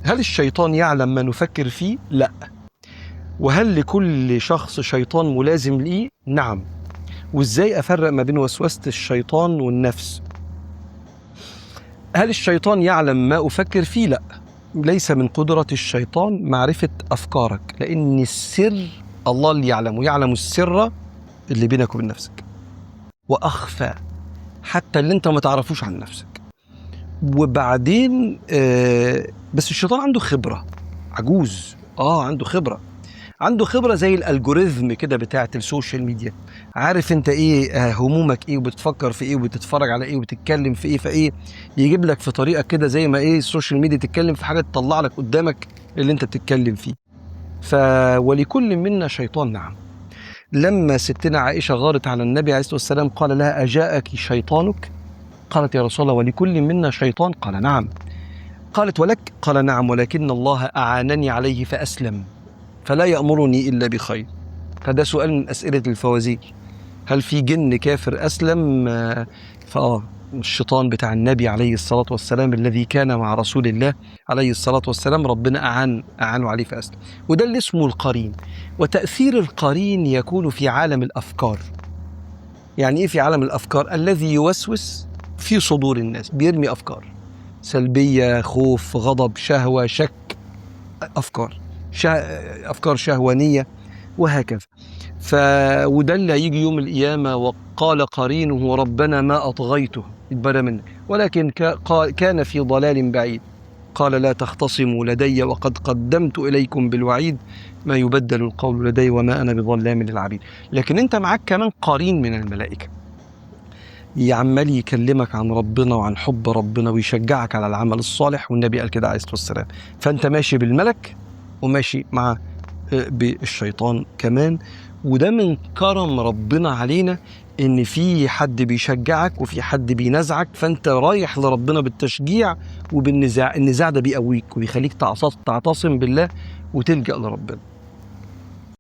هل الشيطان يعلم ما نفكر فيه؟ لا. وهل لكل شخص شيطان ملازم ليه؟ نعم. وإزاي أفرق ما بين وسوسة الشيطان والنفس؟ هل الشيطان يعلم ما أفكر فيه؟ لا. ليس من قدرة الشيطان معرفة أفكارك، لأن السر الله اللي يعلمه، يعلم السر اللي بينك وبين نفسك وأخفى، حتى اللي انت ما تعرفوش عن نفسك. وبعدين بس الشيطان عنده خبرة، عجوز، عنده خبرة زي الالجوريزم كده بتاعة السوشيال ميديا. عارف انت ايه همومك ايه، وبتفكر في ايه، وبتتفرج على ايه، وبتتكلم في ايه، فايه يجيب لك في طريقك كده، زي ما ايه السوشيال ميديا تتكلم في حاجة تطلع لك قدامك اللي انت بتتكلم فيه. ولكل منا شيطان. نعم. لما ستنا عائشة غارت على النبي عليه الصلاة والسلام قال لها أجاءك شيطانك؟ قالت يا رسول الله ولكل منا شيطان؟ قال نعم. قالت ولك؟ قال نعم، ولكن الله أعانني عليه فأسلم، فلا يأمرني إلا بخير. فده سؤال من أسئلة الفوازير. هل في جن كافر أسلم؟ الشيطان بتاع النبي عليه الصلاة والسلام الذي كان مع رسول الله عليه الصلاة والسلام ربنا أعانه عليه فأسلم. وده اللي اسمه القرين. وتأثير القرين يكون في عالم الأفكار. يعني إيه في عالم الأفكار؟ الذي يوسوس في صدور الناس، بيرمي أفكار سلبية، خوف، غضب، شهوة، شك، أفكار شهوانية، وهكذا. وده اللي هيجي يوم القيامة وقال قرينه ربنا ما أطغيته، اتبرى منه، ولكن كان في ضلال بعيد. قال لا تختصموا لدي وقد قدمت إليكم بالوعيد، ما يبدل القول لدي وما أنا بظلام للعبيد. لكن أنت معاك كمان قرين من الملائكة يعمل يكلمك عن ربنا وعن حب ربنا ويشجعك على العمل الصالح، والنبي قال كده عليه الصلاة والسلام. فأنت ماشي بالملك وماشي مع بالشيطان كمان. وده من كرم ربنا علينا، ان في حد بيشجعك وفي حد بينزعك، فانت رايح لربنا بالتشجيع وبالنزاع. النزاع ده بيقويك وبيخليك تعتصم بالله وتلجأ لربنا.